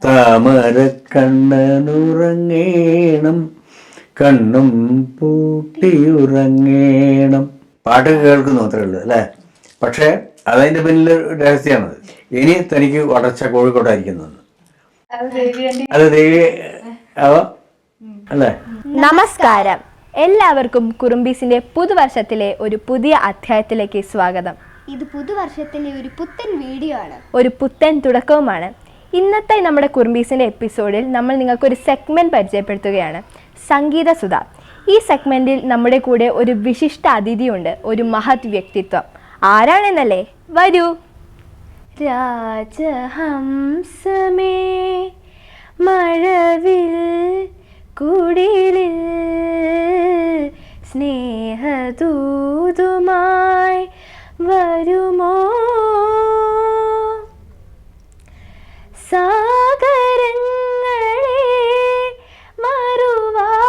താമരക്കണ്ണനുറങ്ങേണം കണ്ണും പൂട്ടിയുറങ്ങേണം. പാട്ട് കേൾക്കുന്നു അത്രേ ഉള്ളൂ അല്ലേ? പക്ഷേ അതതിൻ്റെ പിന്നിൽ രഹസ്യമാണത്. ഇനി തനിക്ക് വളർച്ച കോഴിക്കോട്ടായിരിക്കുന്നു. അത് ദേവി അല്ലേ? നമസ്കാരം, എല്ലാവർക്കും കുറുമ്പീസിന്റെ പുതുവർഷത്തിലെ ഒരു പുതിയ അധ്യായത്തിലേക്ക് സ്വാഗതം. ഇത് പുതുവർഷത്തിലെ ഒരു പുത്തൻ വീഡിയോ ആണ്, ഒരു പുത്തൻ തുടക്കവുമാണ്. ഇന്നത്തെ നമ്മുടെ കുറുമ്പീസിന്റെ എപ്പിസോഡിൽ നമ്മൾ നിങ്ങൾക്കൊരു സെഗ്മെന്റ് പരിചയപ്പെടുത്തുകയാണ്, സംഗീത സുധ. ഈ സെഗ്മെന്റിൽ നമ്മുടെ കൂടെ ഒരു വിശിഷ്ട അതിഥിയുണ്ട്, ഒരു മഹത് വ്യക്തിത്വം. ആരാണെന്നല്ലേ? വരൂ. രാജഹംസമേ മഴവിൽ കുടിലിൽ സ്നേഹദൂതുമായി വരുമോ? സാഗരങ്ങളെ മറുവാക്കുമിണ്ടുമോ?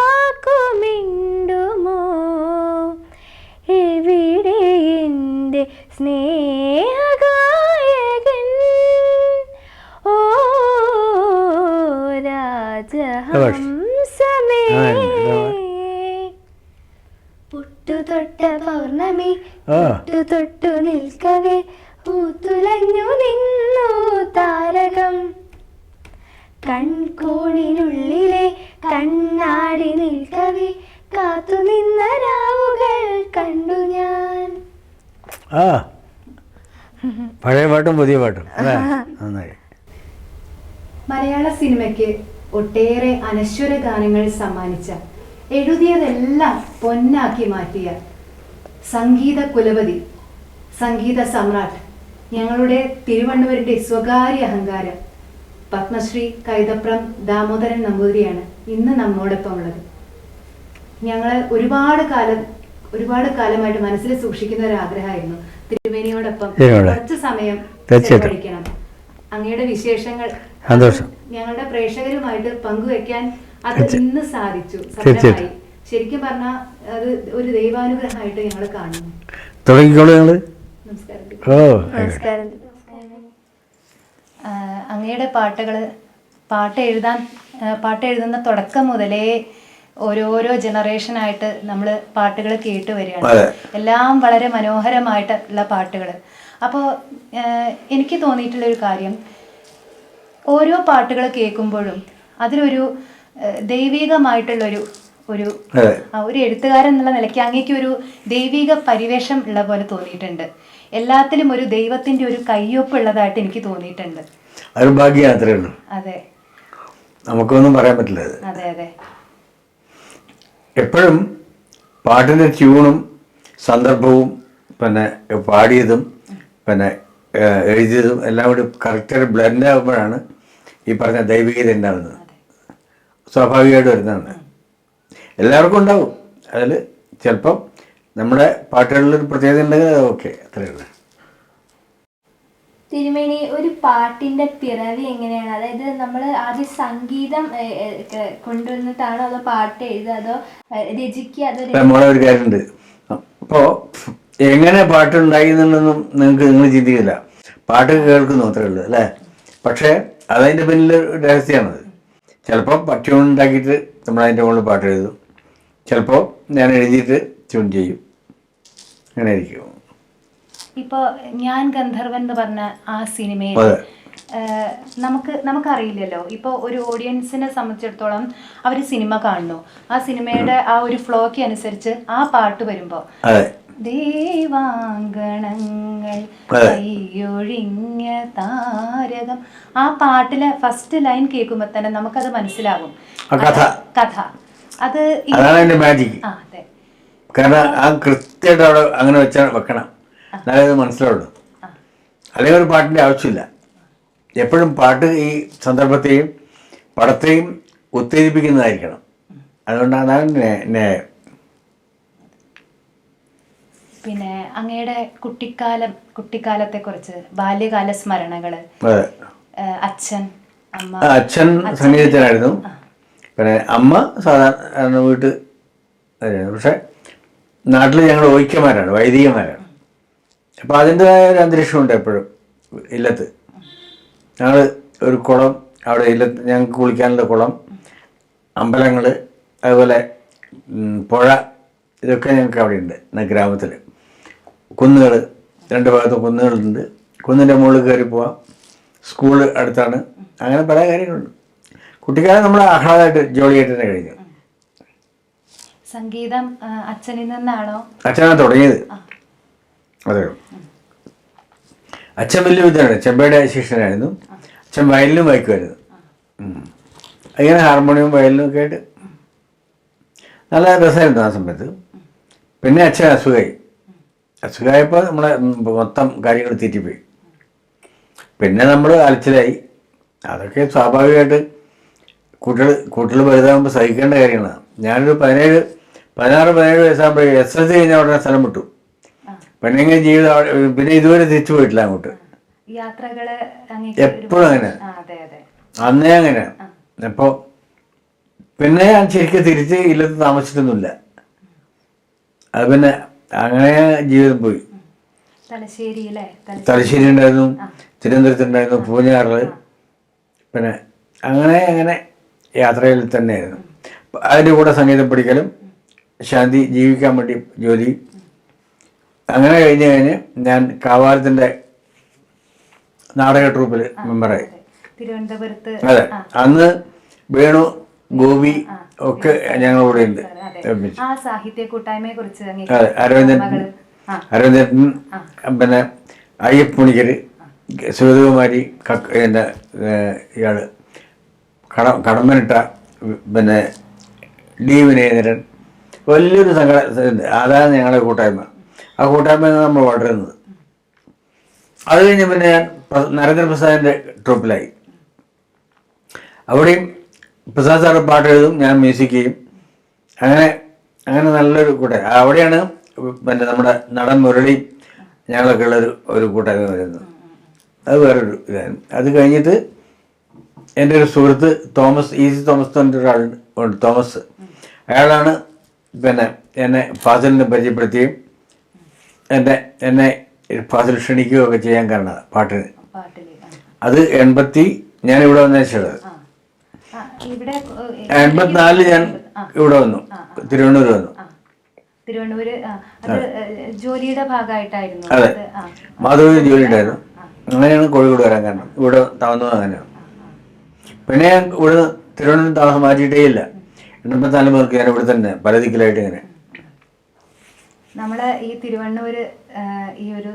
എവിടെ എൻ്റെ സ്നേഹഗായകൻ? ഓ രാജഹംസമേ, പുട്ടുതൊട്ട പൗർണമി തൊട്ടു നിൽക്കവേ പൂത്തുലഞ്ഞു നിന്നു താരകം. കൺകോണിനുള്ളിലെ കണ്ണാടി നിൽക്കവേ കാത്തു നിന്ന രാവുകൾ കണ്ടു ഞാൻ. പഴയ പാട്ടും പുതിയ പാട്ടും നന്നായി. മലയാള സിനിമയ്ക്ക് ഒട്ടേറെ അനശ്വര ഗാനങ്ങൾ സമ്മാനിച്ച, എഴുതിയതെല്ലാം പൊന്നാക്കി മാറ്റിയ സംഗീത കുലപതി, സംഗീത സമ്രാട്ട്, ഞങ്ങളുടെ തിരുവണ്ണൂരിൻ്റെ സ്വകാര്യ അഹങ്കാരം പത്മശ്രീ കൈതപ്രം ദാമോദരൻ നമ്പൂതിരിയാണ് ഇന്ന് നമ്മോടൊപ്പം ഉള്ളത്. ഞങ്ങൾ ഒരുപാട് കാലമായിട്ട് മനസ്സിൽ സൂക്ഷിക്കുന്ന ഒരു ആഗ്രഹമായിരുന്നു തിരുമേനിയോടൊപ്പം കുറച്ച് സമയം ചെലവഴിക്കണം. അങ്ങയുടെ വിശേഷങ്ങൾ ഞങ്ങളുടെ പ്രേക്ഷകരുമായിട്ട് പങ്കുവെക്കാൻ അത് ഇന്ന് സാധിച്ചു. സമയമായി. ശരിക്കും പറഞ്ഞാൽ അത് ഒരു ദൈവാനുഗ്രഹമായിട്ട് ഞങ്ങൾ കാണുന്നു. നമസ്കാരം. അങ്ങയുടെ പാട്ട് എഴുതുന്ന തുടക്കം മുതലേ ഓരോരോ ജനറേഷനായിട്ട് നമ്മൾ പാട്ടുകൾ കേട്ട് വരികയാണ്. എല്ലാം വളരെ മനോഹരമായിട്ടുള്ള പാട്ടുകൾ. അപ്പോൾ എനിക്ക് തോന്നിയിട്ടുള്ളൊരു കാര്യം, ഓരോ പാട്ടുകൾ കേൾക്കുമ്പോഴും അതിലൊരു ദൈവികമായിട്ടുള്ളൊരു ഒരു എഴുത്തുകാരൻ എന്നുള്ള നിലയ്ക്ക് അങ്ങേക്ക് ഒരു ദൈവിക പരിവേഷം ഉള്ള പോലെ തോന്നിയിട്ടുണ്ട്. എല്ലാത്തിലും ഒരു ദൈവത്തിന്റെ ഒരു കയ്യൊപ്പ് ഉള്ളതായിട്ട് എനിക്ക് തോന്നിയിട്ടുണ്ട്. അതൊരു ഭാഗ്യം അത്രേ ഉള്ളൂ. അതെ, നമുക്കൊന്നും പറയാൻ പറ്റില്ല. അതെ അതെ. എപ്പോഴും പാട്ടിൻ്റെ ട്യൂണും സന്ദർഭവും പിന്നെ പാടിയതും പിന്നെ എഴുതിയതും എല്ലാം കൂടി കറക്റ്റായിട്ട് ബ്ലെൻഡ് ആകുമ്പോഴാണ് ഈ പറഞ്ഞ ദൈവികത ഉണ്ടാകുന്നത്. സ്വാഭാവികമായിട്ട് വരുന്നതാണ്. എല്ലാവർക്കും ഉണ്ടാവും. അതിൽ ചിലപ്പം നമ്മുടെ പാട്ടുകളിലൊരു പ്രത്യേകത ഉണ്ടെങ്കിൽ അത് ഓക്കെ, അത്രയേ ഉള്ളൂ. തിരുമേനി, ഒരു പാട്ടിന്റെ പിറവി എങ്ങനെയാണ്? അതായത് നമ്മൾ ആദ്യം സംഗീതം കൊണ്ടുവന്നിട്ടാണോ അതോ പാട്ട് എഴുതുക, അതോ രചിക്കുക, അതോ നമ്മളെ ഒരു കാര്യമുണ്ട്. അപ്പോൾ എങ്ങനെ പാട്ടുണ്ടായി എന്നുള്ളതൊന്നും നിങ്ങൾ ചിന്തിക്കില്ല. പാട്ട് കേൾക്കുന്നു അത്രേ ഉള്ളൂ അല്ലേ? പക്ഷേ അതതിൻ്റെ പിന്നിൽ രഹസ്യമാണത്. ചിലപ്പോൾ ട്യൂൺ ഉണ്ടാക്കിയിട്ട് നമ്മളതിൻ്റെ മുകളിൽ പാട്ട് എഴുതും, ചിലപ്പോൾ ഞാൻ എഴുതിയിട്ട് ട്യൂൺ ചെയ്യും. അങ്ങനെ ആയിരിക്കും. ഇപ്പോൾ ഞാൻ ഗന്ധർവൻ എന്ന് പറഞ്ഞ ആ സിനിമയിൽ നമുക്കറിയില്ലല്ലോ. ഇപ്പോൾ ഒരു ഓഡിയൻസിനെ സംബന്ധിച്ചിടത്തോളം അവർ സിനിമ കാണുന്നു, ആ സിനിമയുടെ ആ ഒരു ഫ്ലോയ്ക്ക് അനുസരിച്ച് ആ പാട്ട് വരുമ്പോൾ ദേവാങ്കണങ്ങൾ കൈയൊഴിഞ്ഞ താരകം, ആ പാട്ടിലെ ഫസ്റ്റ് ലൈൻ കേൾക്കുമ്പോൾ തന്നെ നമുക്കത് മനസ്സിലാകും കഥ. അത് മാജിക്. കാരണം ആ കൃത്യമായിട്ട് അവിടെ അങ്ങനെ വെക്കണം, എന്നാലേ അത് മനസ്സിലാവുള്ളൂ. അല്ലെങ്കിൽ ഒരു പാട്ടിൻ്റെ ആവശ്യമില്ല. എപ്പോഴും പാട്ട് ഈ സന്ദർഭത്തെയും പടത്തെയും ഉത്തേജിപ്പിക്കുന്നതായിരിക്കണം. അതുകൊണ്ടാണ് ന്യായം. പിന്നെ അങ്ങയുടെ കുട്ടിക്കാലത്തെ കുറിച്ച്, ബാല്യകാല സ്മരണകള്. അച്ഛൻ സംഗീതജ്ഞനായിരുന്നു. പിന്നെ അമ്മ സാധാരണ വീട്ട്. പക്ഷെ നാട്ടിൽ ഞങ്ങൾ വൈദികന്മാരാണ്. അപ്പോൾ അതിൻ്റെതായ ഒരു അന്തരീക്ഷമുണ്ട് എപ്പോഴും ഇല്ലത്ത്. ഞങ്ങൾ ഒരു കുളം അവിടെ ഞങ്ങൾക്ക് കുളിക്കാനുള്ള കുളം, അമ്പലങ്ങൾ, അതുപോലെ പുഴ, ഇതൊക്കെ ഞങ്ങൾക്ക് അവിടെ ഉണ്ട്. ഗ്രാമത്തിൽ കുന്നുകൾ, 2 ഭാഗത്തും കുന്നുകളുണ്ട്. കുന്നിൻ്റെ മുകളിൽ കയറി പോവാം. സ്കൂള് അടുത്താണ്. അങ്ങനെ പല കാര്യങ്ങളുണ്ട്. കുട്ടിക്കാലം നമ്മൾ ആഹ്ലാദമായിട്ട് ജോളിയായിട്ട് തന്നെ കഴിഞ്ഞു. സംഗീതം അച്ഛനിൽ നിന്നാണോ? അച്ഛനാണ് തുടങ്ങിയത്. അതെ, അച്ഛൻ വലിയ വിദ്യയാണ്. ചെമ്പയുടെ ശിഷ്യനായിരുന്നു. അച്ഛൻ വയലിനും വായിക്കുമായിരുന്നു. അങ്ങനെ ഹാർമോണിയവും വയലിനും ഒക്കെ ആയിട്ട് നല്ല രസമായിരുന്നു ആ സമയത്ത്. പിന്നെ അച്ഛൻ അസുഖമായപ്പോൾ നമ്മളെ മൊത്തം കാര്യങ്ങൾ തെറ്റിപ്പോയി. പിന്നെ നമ്മൾ അലച്ചിലായി. അതൊക്കെ സ്വാഭാവികമായിട്ട് കുട്ടികൾ വലുതാകുമ്പോൾ സഹിക്കേണ്ട കാര്യങ്ങളാണ്. ഞാനൊരു 16-17 വയസ്സാകുമ്പോൾ SLC കഴിഞ്ഞാൽ ഉടനെ സ്ഥലം വിട്ടു. പിന്നെ ജീവിതം പിന്നെ ഇതുവരെ തിരിച്ചു പോയിട്ടില്ല അങ്ങോട്ട്. എപ്പോഴും അങ്ങനെ, അന്നേ അങ്ങനെ. അപ്പോൾ പിന്നെ ഞാൻ ശരിക്കും തിരിച്ച് ഇല്ലത്ത് താമസിച്ചിട്ടൊന്നുമില്ല. അത് പിന്നെ അങ്ങനെ ജീവിതം പോയി. തലശ്ശേരി ഉണ്ടായിരുന്നു, തിരുവനന്തപുരത്തുണ്ടായിരുന്നു, പൂഞ്ഞാറിൽ, പിന്നെ അങ്ങനെ യാത്രയിൽ തന്നെയായിരുന്നു. അതിൻ്റെ കൂടെ സംഗീതം പഠിക്കലും ശാന്തി ജീവിക്കാൻ വേണ്ടി ജോലി. അങ്ങനെ കഴിഞ്ഞ് ഞാൻ കാവാലത്തിൻ്റെ നാടക ട്രൂപ്പിൽ മെമ്പറായി. തിരുവനന്തപുരത്ത്. അതെ, അന്ന് വേണു, ഗോപി ഒക്കെ ഞങ്ങളുടെ ഉണ്ട്. ആ സാഹിത്യ കൂട്ടായ്മയെ കുറിച്ച് അതെ, അരവിന്ദൻ, പിന്നെ അയ്യപ്പ പുണിക്കർ, സുഗതകുമാരി, പിന്നെ ഇയാള് കടമ്പനിട്ട, പിന്നെ D വിനേന്ദ്രൻ, വലിയൊരു അതാണ് ഞങ്ങളുടെ കൂട്ടായ്മ. ആ കൂട്ടായ്മ നമ്മൾ വളരുന്നത്. അത് കഴിഞ്ഞ് പിന്നെ ഞാൻ നരേന്ദ്രപ്രസാദിൻ്റെ ട്രൂപ്പിലായി. അവിടെയും പ്രസാദ് സാറ് പാട്ട് എഴുതും, ഞാൻ മ്യൂസിക് ചെയ്യും. അങ്ങനെ നല്ലൊരു കൂട്ടായ്മ. അവിടെയാണ് പിന്നെ നമ്മുടെ നടൻ മുരളി ഞങ്ങളൊക്കെ ഉള്ളൊരു കൂട്ടായ്മ വരുന്നത്. അത് വേറൊരു ഇതായിരുന്നു. അത് കഴിഞ്ഞിട്ട് എൻ്റെ ഒരു സുഹൃത്ത് തോമസ് തോമസ് എന്ന് ഒരാളുണ്ട്, തോമസ്. അയാളാണ് പിന്നെ എന്നെ ഫാസിലിനെ പരിചയപ്പെടുത്തുകയും എന്നെ ഫാസിൽ ക്ഷണിക്കുകയും ഒക്കെ ചെയ്യാൻ കാരണം പാട്ടിന്. അത് ഞാനിവിടെ വന്ന ശേഷം 84 ഞാൻ ഇവിടെ വന്നു, തിരുവനന്തപുരം വന്നു. ജോലിയുടെ ഭാഗമായിട്ടായിരുന്നു. അതെ, മാധവി ജോലി ഉണ്ടായിരുന്നു. അങ്ങനെയാണ് കോഴിക്കോട് വരാൻ കാരണം. ഇവിടെ താമസം അങ്ങനെയാണ്. പിന്നെ ഞാൻ ഇവിടെ തിരുവനന്തപുരം താമസം മാറ്റിയിട്ടേ ഇല്ല. 84 മുതൽക്ക് ഞാൻ ഇവിടെ തന്നെ പല ദിക്കിലായിട്ട് ഇങ്ങനെ. നമ്മള് ഈ തിരുവണ്ണൂര് ഈ ഒരു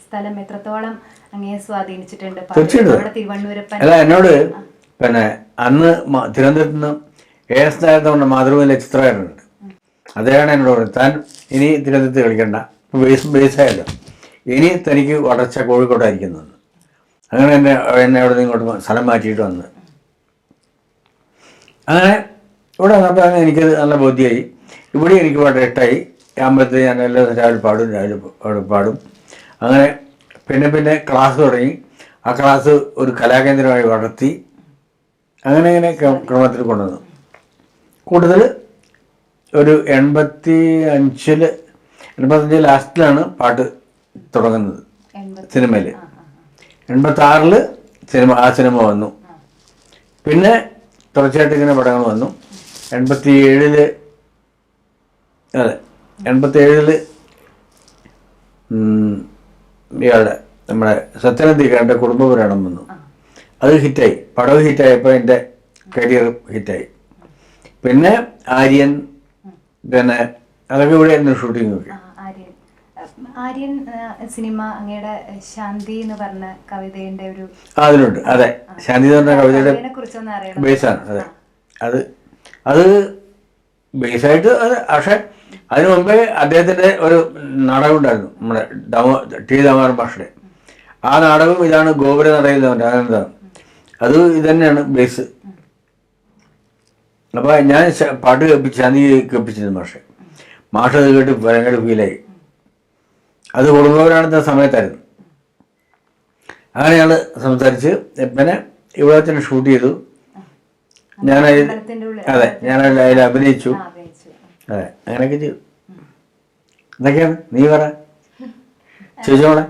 സ്ഥലം എത്രത്തോളം അങ്ങനെ സ്വാധീനിച്ചിട്ടുണ്ട്? തീർച്ചയായിട്ടും. അല്ല, എന്നോട് പിന്നെ അന്ന് തിരുവനന്തപുരത്ത് നിന്ന് സ്ഥാനത്തുകൊണ്ട് മാതൃഭൂമിയിലെ ചിത്രകാരനുണ്ട്. അദ്ദേഹമാണ് എന്നോട് പറഞ്ഞത്, താൻ ഇനി തിരുവനന്തപുരത്ത് കളിക്കണ്ട, ബേസായല്ലോ, ഇനി തനിക്ക് വളർച്ച കോഴിക്കോട്ടായിരിക്കുന്നു. അങ്ങനെ എന്നെ അവിടെ നിന്ന് ഇങ്ങോട്ട് സ്ഥലം മാറ്റിയിട്ട് വന്നത്. അങ്ങനെ ഇവിടെ വന്നപ്പോൾ എനിക്കത് നല്ല ബോധ്യമായി. ഇവിടെ എനിക്ക് വളരെ ഇഷ്ടമായി. അമ്പലത്തിൽ ഞാൻ എല്ലാ രാവിലെ പാടും. അങ്ങനെ പിന്നെ ക്ലാസ് തുടങ്ങി. ആ ക്ലാസ് ഒരു കലാകേന്ദ്രമായി വളർത്തി. അങ്ങനെ ക്രമത്തിൽ കൊണ്ടുവന്നു. കൂടുതൽ ഒരു 85 ലാസ്റ്റിലാണ് പാട്ട് തുടങ്ങുന്നത് സിനിമയിൽ. 86 സിനിമ വന്നു. പിന്നെ തുടർച്ചയായിട്ട് ഇങ്ങനെ പടങ്ങൾ വന്നു. 87 ഇയാളുടെ നമ്മുടെ സത്യനന്ദിക്കാരൻ്റെ കുടുംബപുരാണം വന്നു. അത് ഹിറ്റായി. പടവ് ഹിറ്റായപ്പോൾ എൻ്റെ കരിയർ ഹിറ്റായി. പിന്നെ ആര്യൻ, പിന്നെ അതൊക്കെ ഇവിടെ ആയിരുന്നു ഷൂട്ടിംഗ് ഒക്കെ. ആര്യൻ സിനിമ അങ്ങയുടെ ശാന്തി എന്ന് പറഞ്ഞ കവിതയുടെ ഒരു അതിലുണ്ട്. അതെ, ശാന്തി എന്ന് പറഞ്ഞ കവിതയുടെ ബേസാണ്. അതെ, അത് ബേസായിട്ട് പക്ഷെ അതിനു മുമ്പേ അദ്ദേഹത്തിൻ്റെ ഒരു നാടകം ഉണ്ടായിരുന്നു, നമ്മുടെ ടി ദാമോദരൻ മാഷുടെ. ആ നാടകം ഇതാണ് ഗോപുര നടയിൽ അതെന്താണ്, അത് ഇതന്നെയാണ് ബേസ്. അപ്പോൾ ഞാൻ പാട്ട് ശാന്തി കേൾപ്പിച്ചിരുന്നു മാഷ് അത് കേട്ട് ഭയങ്കര ഫീലായി. അത് കുടുംബപുരാണത്തെ സമയത്തായിരുന്നു. അങ്ങനെ ഞങ്ങൾ സംസാരിച്ച് പിന്നെ ഇവിടെ തന്നെ ഷൂട്ട് ചെയ്തു. ഞാനതിൽ അഭിനയിച്ചു. അതെ, അങ്ങനെയൊക്കെ ചെയ്തു. എന്തൊക്കെയാണ് നീ പറ ചോദിച്ചോളെ.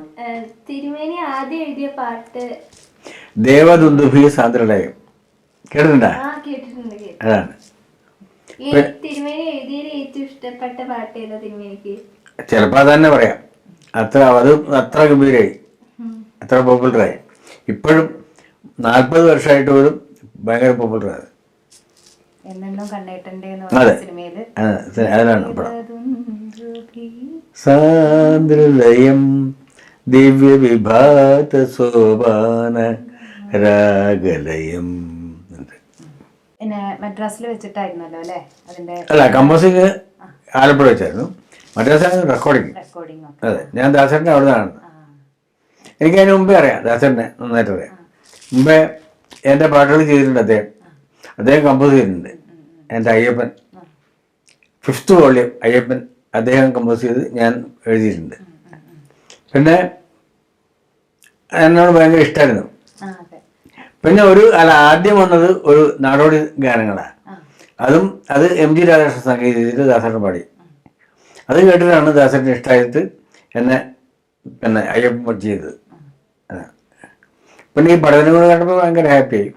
തിരുമേനി ആദ്യം എഴുതിയ പാട്ട് ദേവദുന്ദുഭി സാന്ദ്രലയം കേട്ടിട്ടുണ്ടാ? ആ കേട്ടിട്ടുണ്ട്. അതാണ്. ഈ തിരുമേനി എഴുതിയതിൽ ഏറ്റവും ഇഷ്ടപ്പെട്ട പാട്ട് ഏതാ തിരുമേനിക്ക്? ചിലപ്പോൾ അത് തന്നെ പറയാം. അത്ര ഗംഭീരമായി, അത്ര പോപ്പുലറായി. ഇപ്പോഴും 40 വർഷമായിട്ട് പോലും ഭയങ്കര പോപ്പുലറാണ്. എന്നെന്നും കണ്ണേട്ടൻ്റെ അതെ, സിനിമയില് അതിലാണ് പടം. സാന്ദ്രലയം ദിവ്യ വിഭാത സോപാന രാഗലയം. പിന്നെ മദ്രാസിൽ വെച്ചിട്ടായിരുന്നല്ലോ അല്ലേ അതിന്റെ അല്ല, കമ്പോസിങ് ആലപ്പുഴ വെച്ചായിരുന്നു. മദ്രാസാണ് റെക്കോർഡിങ്. റെക്കോർഡിംഗ്? അതെ, ഞാൻ ദാസേട്ടനെ അവിടെ നിന്നാണ്. എനിക്ക് അതിന് മുമ്പേ അറിയാം ദാസേട്ടനെ, നന്നായിട്ട് അറിയാം. മുമ്പേ എൻ്റെ പാട്ടുകൾ ചെയ്തിട്ടുണ്ട് അദ്ദേഹം കമ്പോസ് ചെയ്തിട്ടുണ്ട്. എൻ്റെ അയ്യപ്പൻ 5th വോള്യം അയ്യപ്പൻ അദ്ദേഹം കമ്പോസ് ചെയ്ത് ഞാൻ എഴുതിയിട്ടുണ്ട്. പിന്നെ എന്നോട് ഭയങ്കര ഇഷ്ടമായിരുന്നു. പിന്നെ ആദ്യം വന്നത് ഒരു നാടോടി ഗാനങ്ങളാണ്. അത് MG രാധാകൃഷ്ണൻ സംഗീതം ചെയ്തിട്ട് ദാസേട്ടൻ പാടി. അത് കേട്ടിട്ടാണ് ദാസേട്ടന് ഇഷ്ടമായിട്ട് എന്നെ പിന്നെ അയ്യപ്പൻ ചെയ്തത്. പിന്നെ ഈ പഠനം കൂടെ കണ്ടപ്പോൾ ഭയങ്കര ഹാപ്പിയായി.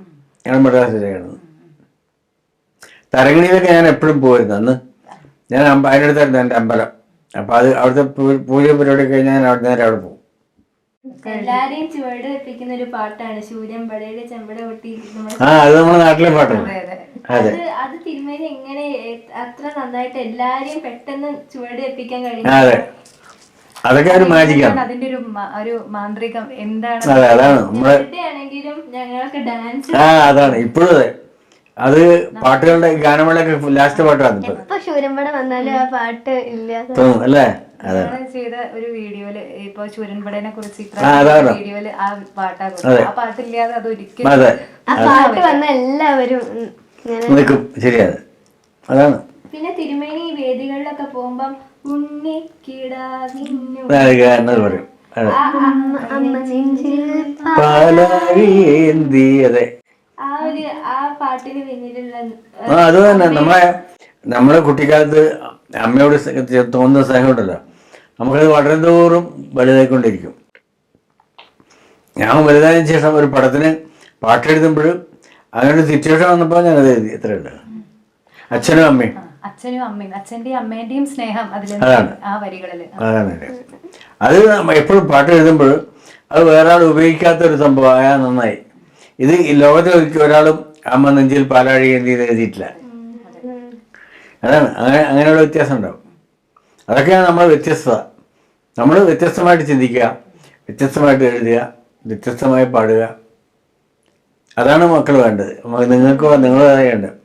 ഞാൻ മദ്രാസിൽ ചെയ്യണത്. തരങ്ങിണിയിലൊക്കെ ഞാൻ എപ്പോഴും പോയിരുന്നു. അന്ന് ഞാൻ അതിനടുത്തായിരുന്നു എൻ്റെ അമ്പലം. അപ്പം അവിടുത്തെ പൂജ പരിപാടി കഴിഞ്ഞാൽ ഞാൻ നേരെ അവിടെ പോകും. എല്ലാരെയും ചുവട് വെപ്പിക്കുന്ന ഒരു പാട്ടാണ് ശൂര്യമ്പടയുടെ ചെമ്പട കൊട്ടി. അത് നമ്മുടെ നാട്ടിലെ പാട്ടാണ്. അതെ, അത് തിരുമേനി എങ്ങനെ അത്ര നന്നായിട്ട് എല്ലാരെയും പെട്ടെന്ന് ചുവട് വെപ്പിക്കാൻ കഴിയും? അതെ, അതൊക്കെ ഒരു മാജിക്കാണ്. അതിന്റെ ഒരു മാന്ത്രികം എന്താണ്? അതെ, അതാണ് നമ്മളെ ആണെങ്കിലും ഞങ്ങൾക്ക് ഡാൻസ്. അതാണ് ഇപ്പോഴും. അതെ, അത് പാട്ടുകളുടെ ഗാനമേളയൊക്കെ ലാസ്റ്റ് പാട്ടാണ് ഇപ്പൊ ശൂരമ്പട വന്നാലും ആ പാട്ട് ഇല്ല തോന്നും അല്ലേ? അതെ, ചെയ്ത ഒരു വീഡിയോയില് ഇപ്പൊ ശൂരൻപടനെ കുറിച്ച് വീഡിയോയില് ആ പാട്ടാ ആ പാട്ടില്ലാതെ അത് ഒരിക്കലും ആ പാട്ട് വന്ന എല്ലാവരും നിൽക്കും. ശരിയാണ്, അതാണ്. പിന്നെ തിരുമേനി ഈ വേദികളിലൊക്കെ പോകുമ്പം ഉണ്ണിക്കിടാവിന്നു പറയും. അതെ, പാലാഴിയേന്തി. അതെ, ആ പാട്ടിന് പിന്നിലുള്ള അത് തന്നെ നമ്മളെ കുട്ടിക്കാലത്ത് അമ്മയോട് തോന്നുന്ന സ്നേഹമുണ്ടല്ലോ, നമുക്കത് വളരെ തോറും വലുതായിക്കൊണ്ടിരിക്കും. ഞാൻ വലുതായതിനു ശേഷം ഒരു പടത്തിന് പാട്ടെഴുതുമ്പോഴും അങ്ങനെ ഒരു സിറ്റുവേഷൻ വന്നപ്പോൾ ഞാനത് എഴുതി. എത്രയുണ്ട് അച്ഛനും അമ്മയും അച്ഛന്റെയും അമ്മേന്റെയും സ്നേഹം അതാണ്. ആ വരികളില് അതാണ്. അത് എപ്പോഴും പാട്ട് എഴുതുമ്പോൾ അത് വേറെ ആൾ ഉപയോഗിക്കാത്തൊരു സംഭവം ആയാൽ നന്നായി. ഇത് ഈ ലോകത്തിൽ ഒരാളും അമ്മ നെഞ്ചിൽ പാലാഴി എന്ത് എഴുതിയിട്ടില്ല. അതാണ് അങ്ങനെയുള്ള വ്യത്യാസം ഉണ്ടാവും. അതൊക്കെയാണ് നമ്മൾ വ്യത്യസ്തത. നമ്മൾ വ്യത്യസ്തമായിട്ട് ചിന്തിക്കുക, വ്യത്യസ്തമായിട്ട് എഴുതുക, വ്യത്യസ്തമായി പാടുക. അതാണ് മക്കൾ വേണ്ടത്. നിങ്ങൾ വേണ്ടത്.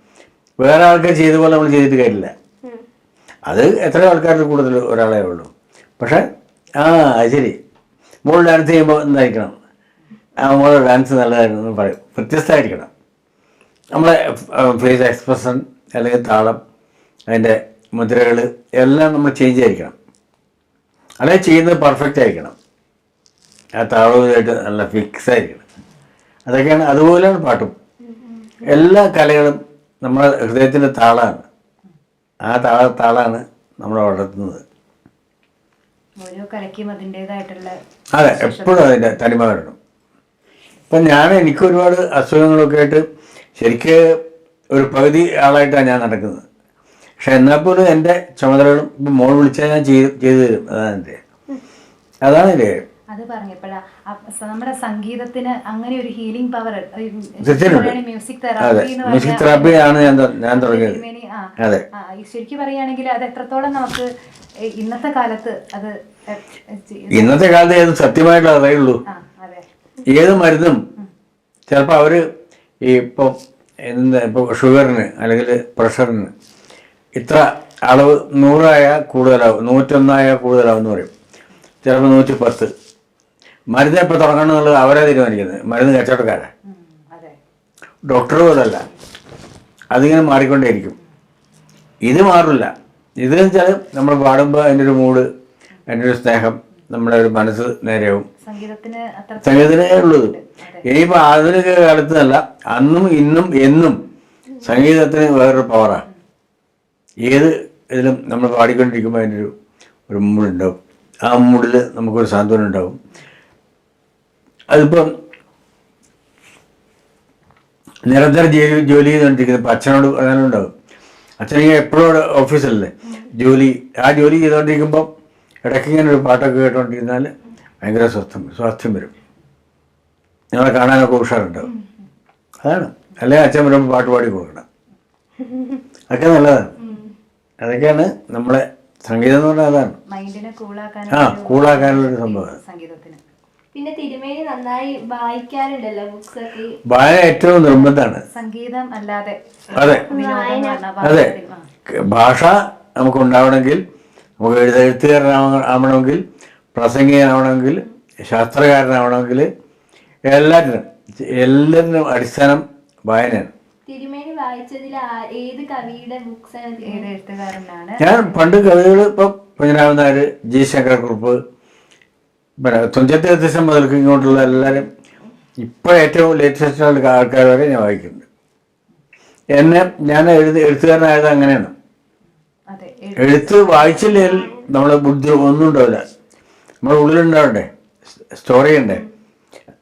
വേറെ ആൾക്കാർ ചെയ്ത പോലെ നമ്മൾ ചെയ്തിട്ട് കാര്യമില്ല. അത് എത്ര ആൾക്കാരുടെ കൂടുതൽ ഒരാളേ ഉള്ളൂ. പക്ഷെ അത് ശരി, മോൾ ഡാൻസ് ചെയ്യുമ്പോൾ എന്തായിരിക്കണം, മോളെ ഡാൻസ് നല്ലതായിരുന്നു പറയും. വ്യത്യസ്തമായിരിക്കണം. നമ്മളെ ഫേസ് എക്സ്പ്രഷൻ അല്ലെങ്കിൽ താളം, അതിൻ്റെ മുദ്രകൾ എല്ലാം നമ്മൾ ചേഞ്ച് ആയിരിക്കണം. അല്ലെങ്കിൽ ചെയ്യുന്നത് പെർഫെക്റ്റ് ആയിരിക്കണം. ആ താളവുമായിട്ട് നല്ല ഫിക്സ് ആയിരിക്കണം. അതൊക്കെയാണ്. അതുപോലെയാണ് പാട്ടും. എല്ലാ കലകളും നമ്മുടെ ഹൃദയത്തിൻ്റെ താളമാണ്. ആ താളമാണ് നമ്മളെ വളർത്തുന്നത്. ഓരോ കലയ്ക്കും അതിൻ്റെതായിട്ടുള്ള അതെ, എപ്പോഴും അതിൻ്റെ തനിമ വരണം. ഇപ്പം എനിക്ക് ഒരുപാട് അസുഖങ്ങളൊക്കെ ആയിട്ട് ശരിക്ക് ഒരു പകുതി ആളായിട്ടാണ് ഞാൻ നടക്കുന്നത്. പക്ഷെ എന്നാൽ പോലും എൻ്റെ ചുമതലകളും ഇപ്പം മോൾ വിളിച്ചാൽ ഞാൻ ചെയ്തു തരും. അതാണ് എൻ്റെ അത് പറഞ്ഞപ്പോഴാ നമ്മുടെ സംഗീതത്തിന് അങ്ങനെ ഒരു ഹീലിംഗ് പവർ, മ്യൂസിക് തെറാപ്പിയാണ് ഞാൻ തുടങ്ങിയത്. അതെ, ശരിക്കും പറയുകയാണെങ്കിൽ അത് എത്രത്തോളം നമുക്ക് ഇന്നത്തെ കാലത്ത് ഏത് സത്യമായിട്ടുള്ള അറിയുള്ളൂ. ഏത് മരുന്നും ചിലപ്പോൾ അവർ ഇപ്പോൾ ഷുഗറിന് അല്ലെങ്കിൽ പ്രഷറിന് ഇത്ര അളവ് 100 കൂടുതലാവും, 101 കൂടുതലാവും എന്ന് പറയും. ചിലപ്പോൾ 110. മരുന്ന് എപ്പോൾ തുടങ്ങണം എന്നുള്ളത് അവരെ തീരുമാനിക്കുന്നത്. മരുന്ന് കച്ചവടക്കാരാണ്. ഡോക്ടർ പോലല്ല. അതിങ്ങനെ മാറിക്കൊണ്ടേയിരിക്കും. ഇത് മാറില്ല. ഇതെന്ന് വെച്ചാൽ നമ്മൾ പാടുമ്പോൾ അതിൻ്റെ ഒരു മൂഡ്, അതിൻ്റെ ഒരു സ്നേഹം, നമ്മുടെ ഒരു മനസ്സ് നേരെയാവും. സംഗീതത്തിനേ ഉള്ളത്. ഇനിയിപ്പോൾ ആധുനിക കാലത്തല്ല, അന്നും ഇന്നും എന്നും സംഗീതത്തിന് വേറൊരു പവറാണ്. ഏത് ഇതിലും നമ്മൾ പാടിക്കൊണ്ടിരിക്കുമ്പോൾ അതിൻ്റെ ഒരു മൂടുണ്ടാവും. ആ മൂഡിൽ നമുക്കൊരു സാന്ത്വനം ഉണ്ടാവും. അതിപ്പം നിരന്തരം ജോലി ചെയ്തുകൊണ്ടിരിക്കുന്നത്. ഇപ്പം അച്ഛനോട് അങ്ങനെ ഉണ്ടാവും. അച്ഛനിങ്ങനെ എപ്പോഴും അവിടെ ഓഫീസിലല്ലേ ജോലി, ആ ജോലി ചെയ്തുകൊണ്ടിരിക്കുമ്പം ഇടയ്ക്ക് ഇങ്ങനെ ഒരു പാട്ടൊക്കെ കേട്ടുകൊണ്ടിരുന്നാൽ ഭയങ്കര സ്വാസ്ഥ്യം വരും. ഞങ്ങളെ കാണാനൊക്കെ ഉഷാറുണ്ടാവും. അതാണ്. അല്ലെങ്കിൽ അച്ഛൻ വരുമ്പോൾ പാട്ട് പാടി കൊടുക്കണം. അതൊക്കെ നല്ലതാണ്. അതൊക്കെയാണ് നമ്മളെ സംഗീതം എന്ന് പറഞ്ഞാൽ അതാണ്. മൈൻഡിനെ കൂളാക്കാനുള്ളൊരു സംഭവമാണ് സംഗീതത്തിന്. പിന്നെ തിരുമേനി നന്നായി വായിക്കാറുണ്ടല്ലോ ബുക്സ് ഒക്കെ. വായന ഏറ്റവും നിർബന്ധമാണ്. സംഗീതം അല്ലാതെ അതെ അതെ ഭാഷ നമുക്ക് ഉണ്ടാവണമെങ്കിൽ, നമുക്ക് എഴുത്തുകാരനാവണമെങ്കിൽ, പ്രസംഗികനാവണമെങ്കിൽ, ശാസ്ത്രകാരനാവണമെങ്കിൽ, എല്ലാത്തിനും അടിസ്ഥാനം വായനയാണ്. തിരുമേനി വായിച്ചതിൽ ഏത് കവിയുടെ ബുക്സ് ആണ്? ഏത് എഴുത്തുകാരനാണ്? ഞാൻ പണ്ട് കവിതകൾ ഇപ്പം കുഞ്ഞിരാമൻ നായർ, ജി ശങ്കരക്കുറുപ്പ്, പിന്നെ തുഞ്ചത്തെ എഴുത്തച്ഛൻ മുതൽക്ക് ഇങ്ങോട്ടുള്ള എല്ലാവരും ഇപ്പോൾ ഏറ്റവും ലേറ്റസ്റ്റ് ആൾക്കാർ വരെ ഞാൻ വായിക്കുന്നുണ്ട്. ഞാൻ എഴുത്തുകാരനായത് അങ്ങനെയാണ്. എഴുത്ത് വായിച്ചില്ലെങ്കിൽ നമ്മളെ ബുദ്ധി ഒന്നും ഉണ്ടാവില്ല. നമ്മുടെ ഉള്ളിലുണ്ടാവണ്ടേ, സ്റ്റോറി ഉണ്ടേ,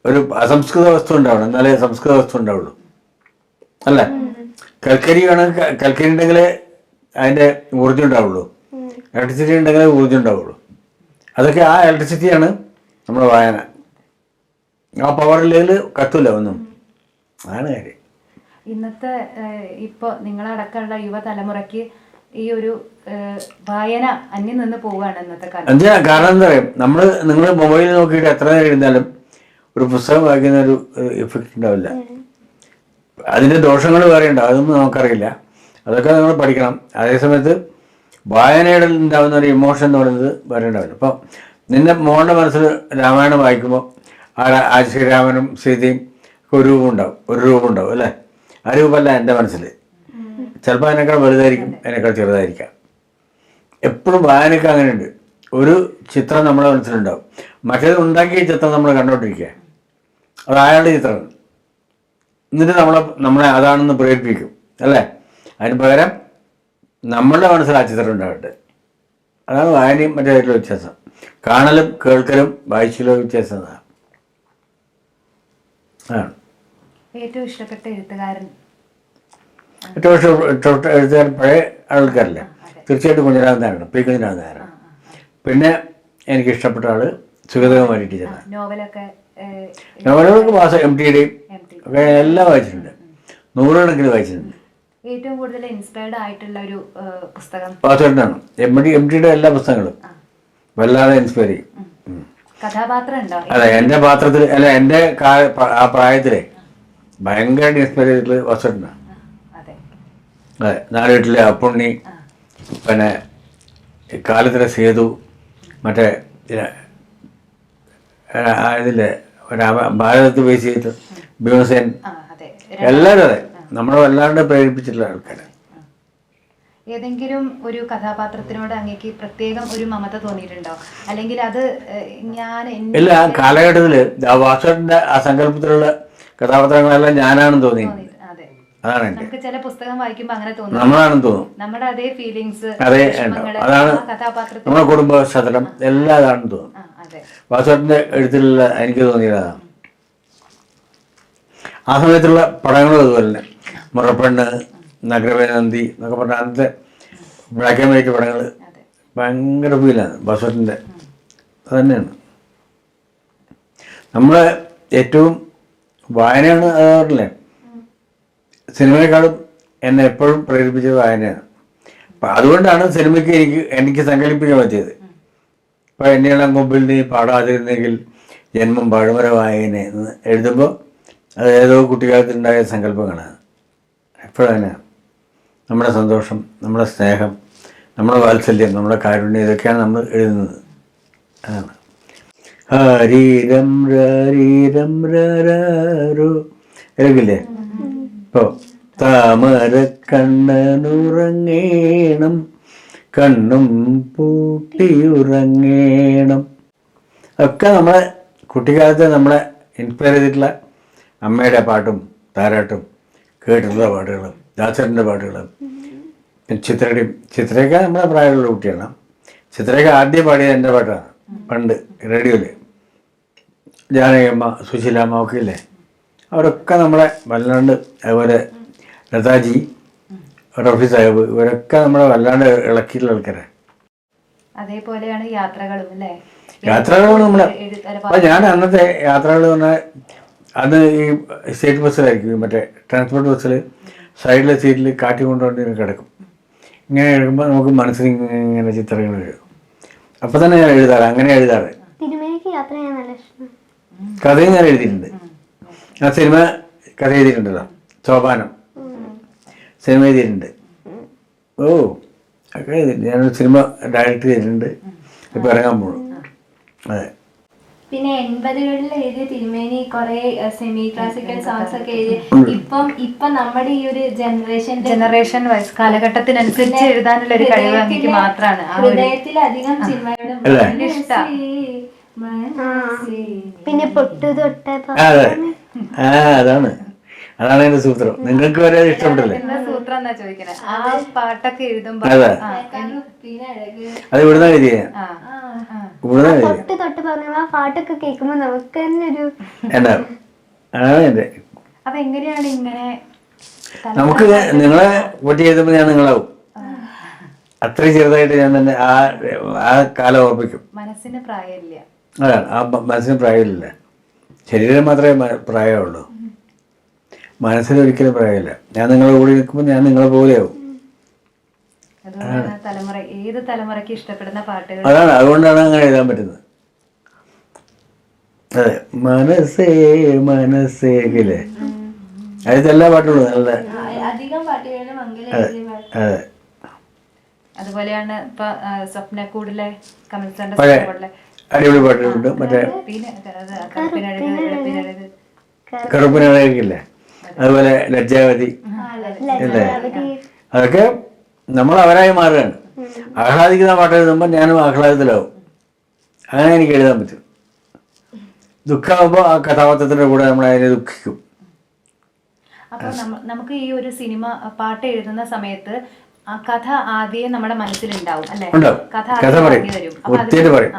ഒരു അസംസ്കൃത വസ്തു ഉണ്ടാവണം, എന്നാലേ സംസ്കൃത വസ്തു ഉണ്ടാവുള്ളൂ. അല്ല, കൽക്കരി വേണമെങ്കിൽ കൽക്കരി ഉണ്ടെങ്കിലേ അതിൻ്റെ ഊർജ്ജം ഉണ്ടാവുള്ളൂ, ഇലക്ട്രിസിറ്റി ഉണ്ടെങ്കിലേ ഊർജ്ജം ഉണ്ടാവുള്ളൂ. അതൊക്കെ ആ ഇലക്ട്രിസിറ്റിയാണ് നമ്മുടെ വായന. ആ പവറില്ലെങ്കിൽ കത്തില്ല ഒന്നും. അതാണ് കാര്യം. ഇന്നത്തെ ഇപ്പോൾ നിങ്ങളടക്കമുള്ള യുവതലമുറയ്ക്ക് ഈ ഒരു വായന അന്യം നിന്ന് പോവുകയാണ് ഇന്നത്തെ കാലം. കാരണം എന്താ പറയുക, നിങ്ങൾ മൊബൈലിൽ നോക്കിയിട്ട് എത്ര നേരം ഇരുന്നാലും ഒരു പുസ്തകം വായിക്കുന്ന ഒരു എഫക്റ്റ് ഉണ്ടാവില്ല. അതിൻ്റെ ദോഷങ്ങൾ വേറെ ഉണ്ടാവും, അതൊന്നും നമുക്കറിയില്ല. അതൊക്കെ നമ്മൾ പഠിക്കണം. അതേസമയത്ത് വായനയുടെ ഉണ്ടാകുന്ന ഒരു ഇമോഷൻ എന്ന് പറയുന്നത് വേറെ ഉണ്ടാവില്ല. ഇപ്പം നിന്റെ മോളുടെ മനസ്സിൽ രാമായണം വായിക്കുമ്പോൾ ആ ശ്രീരാമനും സീതയും ഒരു രൂപം ഉണ്ടാവും അല്ലേ? ആ രൂപമല്ല എൻ്റെ മനസ്സിൽ. ചിലപ്പോൾ അതിനേക്കാൾ വലുതായിരിക്കും, അതിനേക്കാൾ ചെറുതായിരിക്കാം. എപ്പോഴും വായനയ്ക്ക് അങ്ങനെയുണ്ട്. ഒരു ചിത്രം നമ്മുടെ മനസ്സിലുണ്ടാവും, മറ്റേത് ഉണ്ടാക്കിയ ചിത്രം നമ്മൾ കണ്ടുകൊണ്ടിരിക്കുക, അത് അയാളുടെ ചിത്രമാണ്. എന്നിട്ട് നമ്മളെ അതാണെന്ന് പ്രേരിപ്പിക്കും അല്ലേ? അതിന് പകരം നമ്മളുടെ മനസ്സിൽ ആ ചിത്രം ഉണ്ടാവട്ടെ. അതാണ് വായനയും മറ്റേതായിട്ടുള്ള വ്യത്യാസം. കാണലും കേൾക്കലും വായിച്ചിലുള്ള വ്യത്യാസം അതാണ്. ഏറ്റവും ഇഷ്ടപ്പെട്ട എഴുത്തുകാരൻ? ഏറ്റവും ഇഷ്ടപ്പെട്ട എഴുത്തുകാരൻ പഴയ ആൾക്കാരല്ലേ, തീർച്ചയായിട്ടും കുഞ്ഞിരാമൻ നായരാണ്, പി. കുഞ്ഞിരാമൻ നായരാണ്. പിന്നെ എനിക്ക് ഇഷ്ടപ്പെട്ട ആള് സുഗതകുമാരി ടീച്ചറാണ്. നോവലുകൾക്ക് മാസം MTയുടെയും ഒക്കെ എല്ലാം വായിച്ചിട്ടുണ്ട്, 100 കണക്കിന് വായിച്ചിട്ടുണ്ട്. ഏറ്റവും കൂടുതൽ ഇൻസ്പയർഡ് ആയിട്ടുള്ള ഒരു പുസ്തകം വാസേട്ടനാണ്. MTയുടെ എല്ലാ പുസ്തകങ്ങളും വല്ലാതെ ഇൻസ്പയർ ചെയ്യും. കഥാപാത്രം ഉണ്ടോ? അതെ, എൻ്റെ പാത്രത്തിൽ അല്ല, എൻ്റെ ആ പ്രായത്തിലെ ഭയങ്കരമായിട്ട് ഇൻസ്പയർ ചെയ്തിട്ടുള്ളത് വാസേട്ടനാണ്. അതെ, നാലുകെട്ടിലെ അപ്പുണ്ണി, പിന്നെ കാലത്തിലെ സേതു, മറ്റേ ഇതിലെ ഭാരതത്ത് ബേസ് ചെയ്തിട്ട് ഭീമസേൻ, എല്ലാവരും അതെ നമ്മളെ വല്ലാണ്ട് പ്രേരിപ്പിച്ചിട്ടുള്ള ആൾക്കാരാണ്. ഏതെങ്കിലും ഒരു കഥാപാത്രത്തിനോട് അങ്ങേക്ക് പ്രത്യേകം ഒരു മമത തോന്നിയിട്ടുണ്ടോ? അല്ലെങ്കിൽ അത് ഇല്ല, ആ കാലഘട്ടത്തിൽ വാസേട്ടൻ്റെ ആ സങ്കല്പത്തിലുള്ള കഥാപാത്രങ്ങളെല്ലാം ഞാനാണെന്ന് തോന്നി. അതാണ് നമുക്ക് ചില പുസ്തകം വായിക്കുമ്പോൾ അങ്ങനെ തോന്നും, നമ്മളാണെന്ന് തോന്നും. നമ്മുടെ അതേ ഫീലിങ്സ്, അതേ അതാണ് നമ്മുടെ കുടുംബ ശതലം എല്ലാം അതാണെന്ന് തോന്നും. വാസേട്ടൻ്റെ എഴുത്തിലുള്ള എനിക്ക് തോന്നിയതാണ്. ആ സമയത്തുള്ള പടങ്ങളും അതുപോലെ തന്നെ മുറപ്പെണ്ണ്, നഗരവേനന്തി എന്നൊക്കെ പറഞ്ഞ അന്നത്തെ ബ്ലാക്ക് ആൻഡ് വൈറ്റ് പടങ്ങൾ ഭയങ്കര ഫീലാണ് വാസേട്ടൻ്റെ. അത് തന്നെയാണ് നമ്മളെ ഏറ്റവും വായനയാണ്. അതല്ലേ സിനിമയെക്കാളും എന്നെ എപ്പോഴും പ്രേരിപ്പിച്ചത് വായനയാണ്. അപ്പം അതുകൊണ്ടാണ് സിനിമയ്ക്ക് എനിക്ക് സങ്കല്പിക്കാൻ പറ്റിയത്. ഇപ്പം എന്നെയാണ് മുമ്പിൽ നീ പാടാതിരുന്നെങ്കിൽ ജന്മം പഴമര വായന എന്ന് എഴുതുമ്പോൾ അത് ഏതോ കുട്ടിക്കാലത്തുണ്ടായ സങ്കല്പങ്ങളാണ്. എപ്പോഴും അങ്ങനെയാണ്. നമ്മുടെ സന്തോഷം, നമ്മുടെ സ്നേഹം, നമ്മുടെ വാത്സല്യം, നമ്മുടെ കാരുണ്യം, ഇതൊക്കെയാണ് നമ്മൾ എഴുതുന്നത്. അതാണ് ഹരീരം രീരം രോ ഇതൊക്കില്ലേ? ഇപ്പോൾ താമര കണ്ണനുറങ്ങേണം, കണ്ണും പൂട്ടിയുറങ്ങേണം, ഒക്കെ നമ്മളെ കുട്ടിക്കാലത്ത് നമ്മളെ ഇൻസ്പയർ ചെയ്തിട്ടുള്ള അമ്മയുടെ പാട്ടും താരാട്ടും കേട്ടിട്ടുള്ള പാട്ടുകളും ദാസേട്ടൻ്റെ പാട്ടുകളും ചിത്രയൊക്കെ നമ്മളെ പ്രായമുള്ള കുട്ടിയാണ്. ചിത്രയൊക്കെ ആദ്യം പാടിയത് എൻ്റെ പാട്ടാണ്. പണ്ട് റേഡിയോയിൽ ജാനകിയമ്മ, സുശീലാമ്മ ഒക്കെ ഇല്ലേ, അവരൊക്കെ നമ്മളെ വല്ലാണ്ട്, അതുപോലെ ലതാജി, റഫി സാഹിബ്, ഇവരൊക്കെ നമ്മളെ വല്ലാണ്ട് ഇളക്കിയിട്ടുള്ള ആൾക്കാരാണ്. അതേപോലെയാണ് യാത്രകളും അല്ലേ? യാത്രകൾ നമ്മളെ അപ്പം ഞാൻ അന്നത്തെ യാത്രകൾ പറഞ്ഞാൽ അന്ന് ഈ സ്റ്റേറ്റ് ബസ്സിലായിരിക്കും, മറ്റേ ട്രാൻസ്പോർട്ട് ബസ്സിൽ സൈഡിലെ സീറ്റിൽ കാറ്റ് കൊണ്ടുകൊണ്ട് കിടക്കും. ഇങ്ങനെ എഴുതുമ്പോൾ നമുക്ക് മനസ്സിൽ ഇങ്ങനെ ചിത്രങ്ങൾ എഴുതും. അപ്പം തന്നെ ഞാൻ എഴുതാറ്, അങ്ങനെ എഴുതാറ്. തിരുമേനിക്ക് യാത്ര ചെയ്യാൻ നല്ല ഇഷ്ടം. കഥയും ഞാൻ എഴുതിയിട്ടുണ്ട്. ആ സിനിമ കഥ എഴുതിയിട്ടുണ്ടല്ലോ, സോപാനം സിനിമ എഴുതിയിട്ടുണ്ട്. ഓ ഒക്കെ എഴുതിയിട്ടുണ്ട്. ഞാനൊരു സിനിമ ഡയറക്റ്റ് ചെയ്തിട്ടുണ്ട്, ഇപ്പം ഇറങ്ങാൻ പോകും. അതെ. പിന്നെ 80കളിൽ എഴുതിയ തിരുമേനി കുറെ സെമി ക്ലാസിക്കൽ സോങ്സ് ഒക്കെ എഴുതി. ഇപ്പം നമ്മുടെ ഈ ഒരു ജനറേഷൻ വൈസ് കാലഘട്ടത്തിനനുസരിച്ച് എഴുതാനുള്ള ഒരു കഴിവ് എനിക്ക് മാത്രമാണ്. ഹൃദയത്തിലധികം സിനിമയുടെ പിന്നെ പൊട്ടു തൊട്ട അതെ, അതാണ് എന്റെ സൂത്രം. നിങ്ങൾക്ക് വരെ ഇഷ്ടപ്പെട്ടില്ലേ? സൂത്രം എന്നാ ചോദിക്കണേ. ആ പാട്ടൊക്കെ എഴുതുമ്പോ അതെ, അത് ഇവിടുന്ന് എഴുതിയ പൊട്ട് തൊട്ട് പറഞ്ഞ ആ പാട്ടൊക്കെ കേൾക്കുമ്പോ നമുക്ക് തന്നെ ഒരു എന്താ എന്റെ അതെങ്ങനെയാണ് ഇങ്ങനെ നമുക്ക് നിങ്ങളെ വോട്ട് ചെയ്തപ്പോൾ ഞാൻ നിങ്ങളാവും. അത്രയും ചെറുതായിട്ട് ഞാൻ തന്നെ ആ കാലം ഓർമ്മിക്കും. മനസ്സിന് പ്രായമില്ല. അതാണ്, ആ മനസ്സിന് പ്രായമില്ല. ശരീരം മാത്രമേ പ്രായമുള്ളൂ, മനസ്സിന് ഒരിക്കലും പ്രായമില്ല. ഞാൻ നിങ്ങളെ കൂടി നിൽക്കുമ്പോൾ ഞാൻ നിങ്ങളെ പോലെയാവും. അതുകൊണ്ടാണ് തലമുറ, ഏത് തലമുറയ്ക്ക് ഇഷ്ടപ്പെടുന്ന പാട്ടുകൾ. അതാണ്, അതുകൊണ്ടാണ് അങ്ങനെ എഴുതാൻ പറ്റുന്നത്. അതെ, മനസ്സേ മനസ്സേക്കില്ലേ, അതിൽ എല്ലാ പാട്ടുകളും നല്ല. അധികം പാട്ടുകളും അതെ, അതുപോലെയാണ് ഇപ്പൊ സ്വപ്നക്കൂടിലെ കമൽസാറിന്റെ പഴയ സ്വപ്നക്കൂടിലെ അടിപൊളി പാട്ടുകളുണ്ട്. മറ്റേ കറുപ്പിനഴകില്ലേ, അതുപോലെ ലജ്ജാവതി അല്ലേ, അതൊക്കെ നമ്മൾ അവരായി മാറുകയാണ്. ആഹ്ലാദിക്കുന്ന പാട്ട് എഴുതുമ്പോൾ ഞാനും ആഹ്ലാദത്തിലാവും. അങ്ങനെ എനിക്ക് എഴുതാൻ പറ്റും. ദുഃഖമാകുമ്പോൾ ആ കഥാപാത്രത്തിൻ്റെ കൂടെ നമ്മൾ അതിനെ ദുഃഖിക്കും. അപ്പൊ നമുക്ക് ഈ ഒരു സിനിമ പാട്ട് എഴുതുന്ന സമയത്ത് ആ കഥ ആദ്യം നമ്മുടെ മനസ്സിലുണ്ടാവും അല്ലെ? ഉണ്ടാവും, കഥ പറയും, ഒത്തിരി പറയും,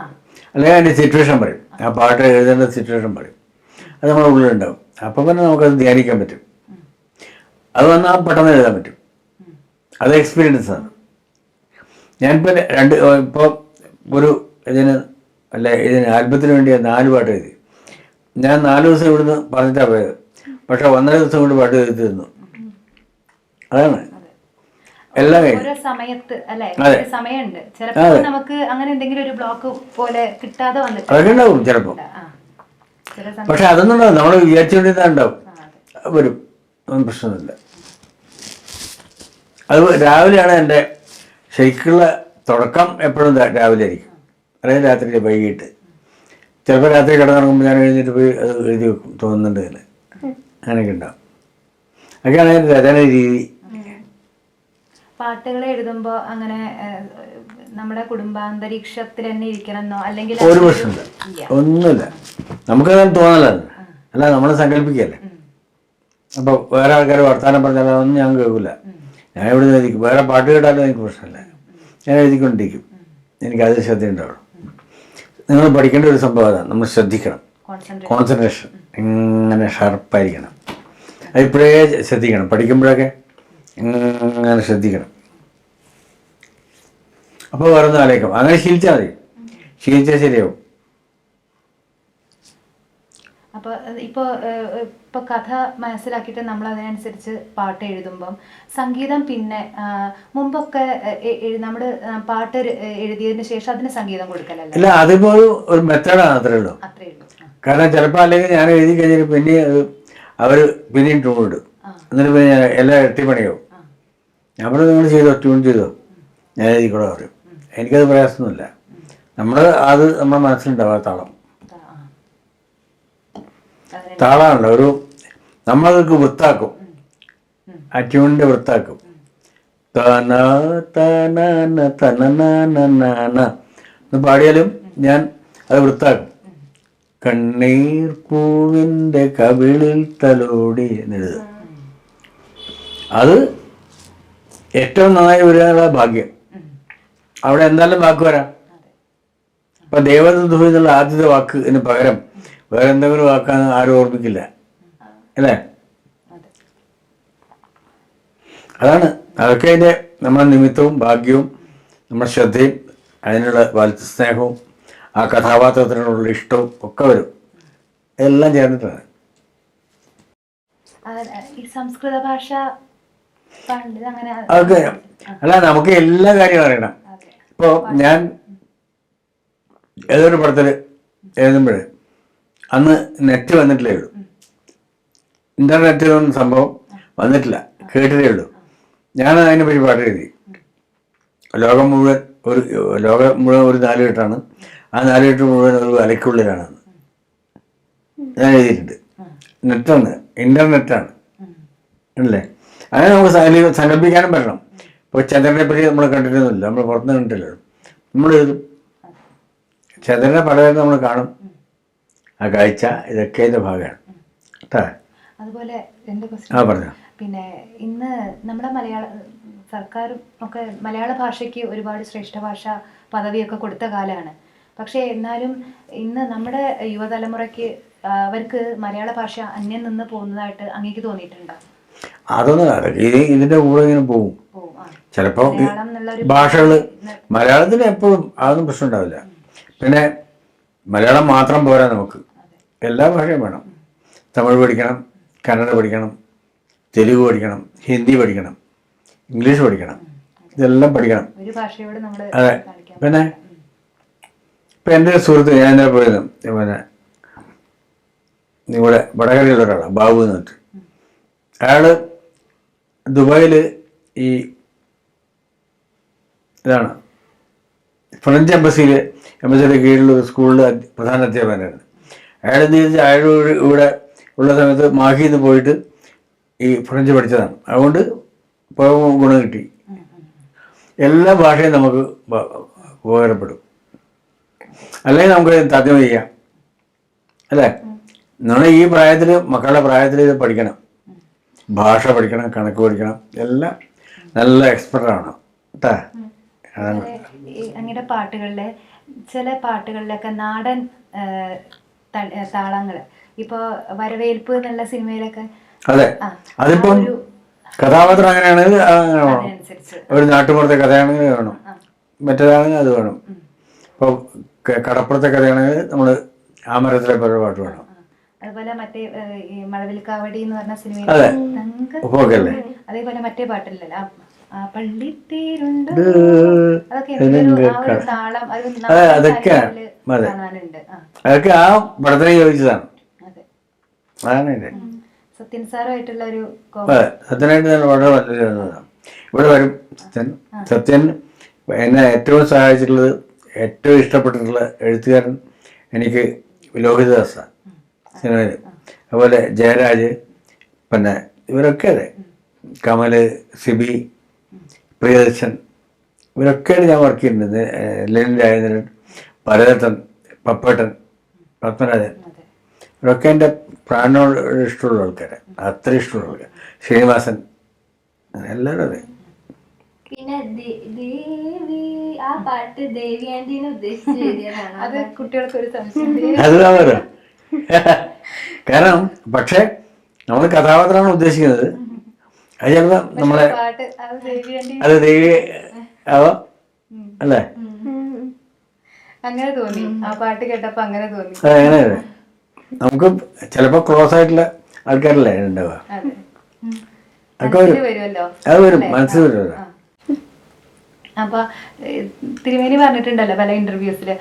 അല്ലെങ്കിൽ അതിൻ്റെ സിറ്റുവേഷൻ പറയും. ആ പാട്ട് എഴുതേണ്ട സിറ്റുവേഷൻ പറയും, അത് നമ്മുടെ ഉള്ളിലുണ്ടാവും. അപ്പം തന്നെ നമുക്കത് ധ്യാനിക്കാൻ പറ്റും. അത് വന്നാൽ പെട്ടെന്ന് എഴുതാൻ പറ്റും. അത് എക്സ്പീരിയൻസ് ആണ്. ഞാനിപ്പോൾ ഇപ്പോൾ ഒരു ഇതിന് ആൽബത്തിന് വേണ്ടി 4 പാട്ട് എഴുതി. ഞാൻ 4 ദിവസം ഇവിടുന്ന് പറഞ്ഞിട്ടാണ് പോയത്, പക്ഷെ 1.5 ദിവസം കൊണ്ട് പാട്ട് എഴുതി തന്നു. അതാണ് എല്ലാം കഴിഞ്ഞു. സമയത്ത് അല്ലെ, സമയമുണ്ട് ചിലപ്പോ നമുക്ക് അങ്ങനെ എന്തെങ്കിലും ഒരു ബ്ലോക്ക് പോലെ കിട്ടാതെ വന്നിട്ട് അതൊക്കെ ഉണ്ടാവും ചിലപ്പോൾ. പക്ഷെ അതൊന്നും ഉണ്ടാവും, നമ്മൾ വിചാരിച്ചുകൊണ്ടിരുന്നാൽ ഉണ്ടാവും, വരും, ഒന്നും പ്രശ്നമൊന്നുമില്ല. അത് രാവിലെയാണ് എൻ്റെ ശരിക്കുള്ള തുടക്കം. എപ്പോഴും രാവിലെ ആയിരിക്കും, അല്ലെങ്കിൽ രാത്രി വൈകിട്ട്. ചിലപ്പോൾ രാത്രി കിടന്നിറങ്ങുമ്പോൾ ഞാൻ എഴുന്നേറ്റ് പോയി അത് എഴുതി വെക്കും, തോന്നുന്നുണ്ട് തന്നെ. അങ്ങനെയൊക്കെ ഉണ്ടാവും. അതൊക്കെയാണ് അതിൻ്റെ രചന രീതി. പാട്ടുകൾ എഴുതുമ്പോൾ അങ്ങനെ നമ്മുടെ കുടുംബാന്തരീക്ഷത്തിൽ തന്നെ ഇരിക്കണമെന്നോ അല്ലെങ്കിൽ ഒരു പ്രശ്നമില്ല, ഒന്നുമില്ല. നമുക്കത് തോന്നലാണ്, അല്ല നമ്മൾ സങ്കല്പിക്കുകയല്ലേ. അപ്പോൾ വേറെ ആൾക്കാർ വർത്തമാനം പറഞ്ഞാൽ അതൊന്നും ഞാൻ കേൾക്കില്ല. ഞാൻ ഇവിടെ നിന്ന് എഴുതിക്കും. വേറെ പാട്ട് കേട്ടാലും എനിക്ക് പ്രശ്നമില്ല, ഞാൻ എഴുതിക്കൊണ്ടിരിക്കും. എനിക്കത് ശ്രദ്ധയുണ്ടാവുള്ളൂ. നിങ്ങൾ പഠിക്കേണ്ട ഒരു സംഭവം അതാണ്, നമ്മൾ ശ്രദ്ധിക്കണം. കോൺസെൻട്രേഷൻ ഇങ്ങനെ ഷാർപ്പായിരിക്കണം. അതിപ്പോഴേ ശ്രദ്ധിക്കണം, പഠിക്കുമ്പോഴൊക്കെ ഇങ്ങനെ ശ്രദ്ധിക്കണം. അപ്പോൾ വേറെ ഒന്നും ആലോചിക്കാം. അങ്ങനെ ശീലിച്ചാൽ മതി, ശീലിച്ചാൽ ശരിയാവും. അപ്പൊ ഇപ്പൊ കഥ മനസ്സിലാക്കിയിട്ട് നമ്മൾ അതിനനുസരിച്ച് പാട്ട് എഴുതുമ്പം സംഗീതം പിന്നെ മുമ്പൊക്കെ നമ്മള് പാട്ട് എഴുതിയതിന് ശേഷം അതിന് സംഗീതം കൊടുക്കലല്ലേ? ഇല്ല, അതിപ്പോ ഒരു മെത്തേഡാണ്, അത്രേ ഉള്ളൂ. കാരണം ചിലപ്പോൾ അല്ലെങ്കിൽ ഞാൻ എഴുതി കഴിഞ്ഞിട്ട് പിന്നെ അവർ പിന്നെയും ട്യൂൺ ഇടും, എന്നിട്ട് പിന്നെ എല്ലാം ഇരട്ടിപ്പണിയാവും. ഞാൻ പറഞ്ഞു നിങ്ങൾ ചെയ്തോ, ട്യൂൺ ചെയ്തോ, ഞാൻ എഴുതിക്കൂടെ പറയും. എനിക്കത് പ്രയാസമൊന്നുമില്ല. അത് നമ്മുടെ മനസ്സിലുണ്ടാവും. താളമാണല്ലോ, ഒരു നമ്മളതൊക്കെ വൃത്താക്കും, ആ ട്യൂണിൻ്റെ വൃത്താക്കും. എന്ന് പാടിയാലും ഞാൻ അത് വൃത്താക്കും. കണ്ണീർ പൂവിൻ്റെ കവിളിൽ തലോടി എന്നെഴുതും. അത് ഏറ്റവും നന്നായി വരികയുള്ള ഭാഗ്യം. അവിടെ എന്തായാലും വാക്ക് വരാം. ഇപ്പം ദേവദൂഹി എന്നുള്ള ആദ്യത്തെ വാക്കിന് പകരം വേറെ എന്തെങ്കിലും വാക്കാന്ന് ആരും ഓർമ്മിക്കില്ല. അല്ലേ? അതെ. അതാണ് അതൊക്കെ അതിൻ്റെ നമ്മുടെ നിമിത്തവും ഭാഗ്യവും നമ്മുടെ ശ്രദ്ധയും അതിനുള്ള സ്നേഹവും ആ കഥാപാത്രത്തിനോടുള്ള ഇഷ്ടവും ഒക്കെ വരും. എല്ലാം ചേർന്നിട്ടാണ്. ഈ സംസ്കൃത ഭാഷ പണ്ട് അങ്ങനെ അതൊക്കെ അല്ല, നമുക്ക് എല്ലാ കാര്യവും അറിയണം. അതെ. ഇപ്പോൾ ഞാൻ ഏതൊരു പടത്തിൽ എഴുതുമ്പോൾ അന്ന് നെറ്റ് വന്നിട്ടില്ലേ ഉള്ളൂ. ഇൻ്റർനെറ്റ് എന്ന സംഭവം വന്നിട്ടില്ല, കേട്ടിട്ടേ ഉള്ളൂ. ഞാൻ അതിനെപ്പറ്റി പാട്ട് എഴുതി. ലോകം മുഴുവൻ ഒരു 4 കെട്ടാണ്. ആ 4 കെട്ട് മുഴുവൻ ഒരു വലയ്ക്കുള്ളിലാണ് ഞാൻ എഴുതിയിട്ടുണ്ട്. നെറ്റാണ്, ഇൻ്റർനെറ്റാണ് അല്ലേ? അങ്ങനെ നമുക്ക് സങ്കല്പിക്കാനും പറ്റണം. ഇപ്പോൾ ചന്ദ്രനെ പറ്റി നമ്മൾ കണ്ടിട്ടൊന്നുമില്ല, നമ്മൾ പുറത്തുനിന്ന് കണ്ടിട്ടില്ലല്ലോ. നമ്മൾ എഴുതും. ചന്ദ്രനെ പലതും നമ്മൾ കാണും. ആ കാഴ്ച ഇതൊക്കെ അതിൻ്റെ ഭാഗമാണ് കേട്ടോ. അതുപോലെ എൻ്റെ ആ ക്വസ്റ്റ്യൻ, പറഞ്ഞോ. പിന്നെ ഇന്ന് നമ്മുടെ സർക്കാരും ഒക്കെ മലയാള ഭാഷയ്ക്ക് ഒരുപാട് ശ്രേഷ്ഠ ഭാഷ പദവിയൊക്കെ കൊടുത്ത കാലമാണ്. പക്ഷേ എന്നാലും ഇന്ന് നമ്മുടെ യുവതലമുറയ്ക്ക് അവർക്ക് മലയാള ഭാഷ അന്യം നിന്ന് പോകുന്നതായിട്ട് അങ്ങേക്ക് തോന്നിയിട്ടുണ്ടോ? അതൊന്നും ഇതിൻ്റെ കൂടെ ഇങ്ങനെ പോകും. ചിലപ്പോൾ ഭാഷകൾ മലയാളത്തിന് എപ്പോഴും അതൊന്നും പ്രശ്നം ഉണ്ടാവില്ല. പിന്നെ മലയാളം മാത്രം പോരാ, നമുക്ക് എല്ലാ ഭാഷയും വേണം. തമിഴ് പഠിക്കണം, കന്നഡ പഠിക്കണം, തെലുങ്ക് പഠിക്കണം, ഹിന്ദി പഠിക്കണം, ഇംഗ്ലീഷ് പഠിക്കണം, ഇതെല്ലാം പഠിക്കണം. അതെ. പിന്നെ ഇപ്പം എൻ്റെ സുഹൃത്ത്, ഞാൻ ഇന്നലെ പോയത് പിന്നെ ഇവിടെ വടകരയുള്ള ഒരാളാണ്, ബാബു എന്ന് പറഞ്ഞിട്ട്. അയാൾ ദുബായിൽ ഈ ഇതാണ് ഫ്രഞ്ച് എംബസിയുടെ കീഴിലുള്ള ഒരു സ്കൂളിൽ പ്രധാന അധ്യാപകനായിരുന്നു. അയാൾ എന്ത് ചെയ്താൽ അയാൾ ഇവിടെ ഉള്ള സമയത്ത് മാഹിയിൽ നിന്ന് പോയിട്ട് ഈ ഫ്രഞ്ച് പഠിച്ചതാണ്. അതുകൊണ്ട് ഗുണം കിട്ടി. എല്ലാ ഭാഷയും നമുക്ക് ഉപകാരപ്പെടും. അല്ലെങ്കിൽ നമുക്ക് തർജ്ജമ ചെയ്യാം അല്ലേ? നമ്മൾ ഈ പ്രായത്തിൽ, മക്കളുടെ പ്രായത്തിൽ ഇത് പഠിക്കണം. ഭാഷ പഠിക്കണം, കണക്ക് പഠിക്കണം, എല്ലാം നല്ല എക്സ്പെർട്ടാണ് കേട്ടാ. അങ്ങയുടെ പാട്ടുകളിലെ ചില പാട്ടുകളിലൊക്കെ നാടൻ താളങ്ങൾ, ഇപ്പോൾ വരവേൽപ്പ് എന്നുള്ള സിനിമയിലൊക്കെ. അതെ, അതിപ്പം കഥാപാത്രം അങ്ങനെയാണെങ്കിൽ ഒരു നാട്ടുപുറത്തെ കഥയാണെങ്കിൽ വേണം, മറ്റേതാണെങ്കിൽ അത് വേണം. ഇപ്പോൾ കടപ്പുറത്തെ കഥയാണെങ്കിൽ നമ്മൾ ആ മരത്തിലെ പല പാട്ട് വേണം. അതുപോലെ മറ്റേ ഈ മഴവിൽക്കാവടി എന്ന് പറഞ്ഞ സിനിമയിൽ അതേപോലെ മറ്റേ പാട്ടില്ലല്ലോ, പള്ളിത്തേരുണ്ട്, അതൊക്കെ അതൊക്കെ ആ പടത്തിനെ ചോദിച്ചതാണ്. അതാണ് സത്യൻ സാറുമായിട്ടുള്ള ഒരു സത്യനായിട്ട് ഞാൻ വളരെ നല്ലതാണ്. ഇവിടെ വരും സത്യൻ. എന്നെ ഏറ്റവും സഹായിച്ചിട്ടുള്ളത്, ഏറ്റവും ഇഷ്ടപ്പെട്ടിട്ടുള്ള എഴുത്തുകാരൻ എനിക്ക് ലോഹിതദാസാണ് സിനിമയിൽ. അതുപോലെ ജയരാജ്, പിന്നെ ഇവരൊക്കെ അതെ, കമൽ, സിബി, പ്രിയദർശൻ, ഇവരൊക്കെയാണ് ഞാൻ വർക്ക് ചെയ്യുന്നത്. ലെനിൻ രാജേന്ദ്രൻ, പരദത്തൻ, പപ്പേട്ടൻ, പത്മരാജൻ, ഇവരൊക്കെ എൻ്റെ പ്രാണനോട് ഇഷ്ടമുള്ള ആൾക്കാരെ, അത്ര ഇഷ്ടമുള്ള ആൾക്കാർ. ശ്രീനിവാസൻ, എല്ലാവരും അതെ. പിന്നെ ദേവി, ആ പാട്ട് ദേവി ആന്റീനെ ഉദ്ദേശിച്ച് എഴുതിയതാണ്. അത് കുട്ടികൾക്ക് ഒരു സംശയം. അത് കാരണം പക്ഷേ നമ്മൾ കഥാപാത്രമാണ് ഉദ്ദേശിക്കുന്നത്. അത് ചിലപ്പോൾ നമ്മളെ അത് ദേവി ആവാം അല്ലേ? അങ്ങനെ തോന്നി, ആ പാട്ട് കേട്ടപ്പോ അങ്ങനെ തോന്നി. അങ്ങനെ നമുക്ക് ചിലപ്പോൾ ക്ലോസ് ആയിട്ടുള്ള ആൾക്കാരല്ലേ ഉണ്ടാവുക, അതൊക്കെ വരും. അത് വരും, മനസ്സിൽ വരുമല്ലോ. അപ്പൊ തിരുമേനി പറഞ്ഞിട്ടുണ്ടല്ലോ പല ഇന്റർവ്യൂസില്,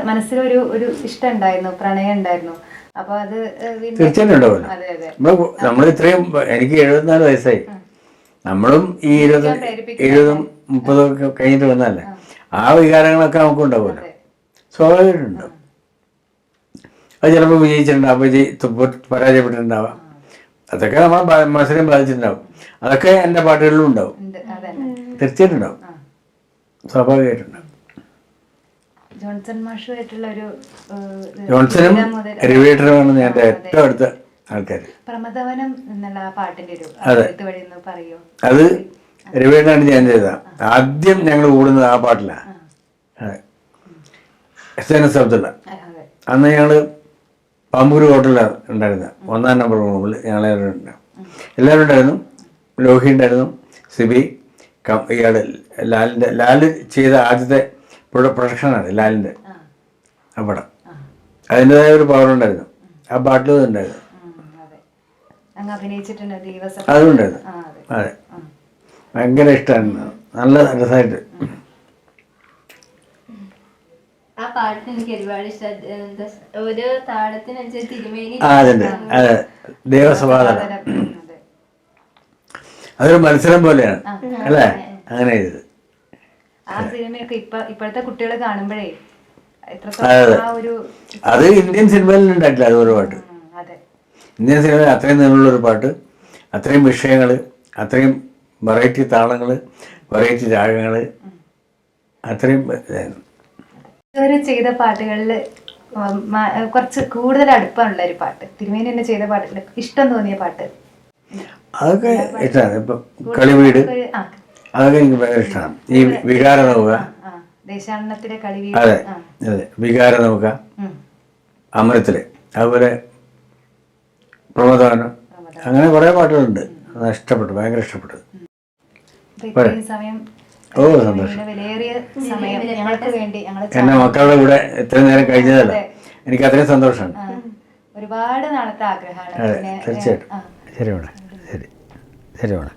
മനസ്സിലൊരു ഇഷ്ടം ഉണ്ടായിരുന്നു, പ്രണയം ഉണ്ടായിരുന്നു. അപ്പൊ അത് തീർച്ചയായിട്ടും ഉണ്ടാവുമല്ലോ. നമ്മൾ ഇത്രയും, എനിക്ക് 74 വയസ്സായി. നമ്മളും ഈ 20-30 ഒക്കെ കഴിഞ്ഞിട്ട് വന്നല്ലേ, ആ വികാരങ്ങളൊക്കെ നമുക്ക് ഉണ്ടാവുമല്ലോ, സ്വാഭാവികമായിട്ടുണ്ടാവും. അത് ചിലപ്പോൾ വിജയിച്ചിട്ടുണ്ടാവും, പരാജയപ്പെട്ടിട്ടുണ്ടാവാം. അതൊക്കെ നമ്മളെ മനസ്സിനെ ബാധിച്ചിട്ടുണ്ടാവും. അതൊക്കെ എൻ്റെ പാട്ടുകളിലും ഉണ്ടാവും, തീർച്ചയായിട്ടും ഉണ്ടാവും, സ്വാഭാവികമായിട്ടുണ്ടാവും. ജോൺസണും റിവേറ്ററുമാണ് എൻ്റെ ഏറ്റവും അടുത്ത ആൾക്കാർ. പ്രമദവനം എന്നുള്ള പാട്ടിന്റെ ഒരു പറയോ? അത് റിവേറ്ററാണ് ഞാൻ ചെയ്തത്. ആദ്യം ഞങ്ങൾ കൂടുന്നത് ആ പാട്ടിലാണ്. അതെ, SNS അബ്ദുള്ള. അന്ന് ഞങ്ങൾ പാമ്പൂർ ഹോട്ടലിലാണ് ഉണ്ടായിരുന്നത്, 1-ാം നമ്പർ റൂമിൽ ഞങ്ങളെല്ലാവരും ഉണ്ട്. എല്ലാവരും ഉണ്ടായിരുന്നു. ലോഹി ഉണ്ടായിരുന്നു, സിബി, ഇയാൾ ലാല് ചെയ്ത ആദ്യത്തെ പ്രൊഡക്ഷനാണ് ലാലിൻ്റെ ആ പടം. അതിൻ്റെതായ ഒരു പവർ ഉണ്ടായിരുന്നു ആ പാട്ടിലും ഉണ്ടായിരുന്നു. അങ്ങ് അഭിനയിച്ചിട്ടുണ്ട് ദിവസം. അതുണ്ടായിരുന്നു. അതെ, ഭയങ്കര ഇഷ്ടമായിരുന്നു. നല്ല രസമായിട്ട്. ആ പാട്ട് എനിക്ക് ഒരുപാട് ഇഷ്ടം. ഒരു താളത്തിനനുസരിച്ച് തിരുമേനി. അതെ അതെ, ദേവസഭാതനം. അതൊരു മത്സരം പോലെയാണ് അല്ലേ, അങ്ങനെ ചെയ്തത്. ആ സിനിമയൊക്കെ ഇപ്പോഴത്തെ കുട്ടികൾ കാണുമ്പോഴേ അത് ഇന്ത്യൻ സിനിമയിൽ ഉണ്ടായിട്ടില്ല അതുപോലെ പാട്ട്. ഇന്ത്യൻ സിനിമയിൽ അത്രയും നീളമുള്ളൊരു പാട്ട്, അത്രയും വിഷയങ്ങൾ, അത്രയും വെറൈറ്റി താളങ്ങൾ, വെറൈറ്റി രാഗങ്ങൾ, അത്രയും ഇവര് ചെയ്ത പാട്ടുകളിൽ കുറച്ച് കൂടുതൽ അടുപ്പമുള്ള ഒരു പാട്ട്, തിരുമേനി തന്നെ ചെയ്ത പാട്ടിൽ ഇഷ്ടം തോന്നിയ പാട്ട്? അതൊക്കെ ഇഷ്ടമാണ്. ഇപ്പം കളിവീട്, അതൊക്കെ എനിക്ക് ഭയങ്കര ഇഷ്ടമാണ്. ഈ വികാരം നോക്കുക, ദേശാടനത്തിലെ കളിവീട്, അതെ അതെ, വികാരം നോക്കുക, അമരത്തില്, അതുപോലെ പ്രമോദാനം, അങ്ങനെ കുറേ പാട്ടുകളുണ്ട്. അത് ഇഷ്ടപ്പെട്ടു, ഭയങ്കര ഇഷ്ടപ്പെട്ടു. ഓ സന്തോഷം. എന്നെ മക്കളുടെ കൂടെ എത്ര നേരം കഴിഞ്ഞതല്ല, എനിക്ക് അത്രയും സന്തോഷമാണ്. ഒരുപാട് നാളത്തെ ആഗ്രഹമാണ്. അതെ തീർച്ചയായിട്ടും. ശരി മേഡം, ശരി ശരി മേഡം.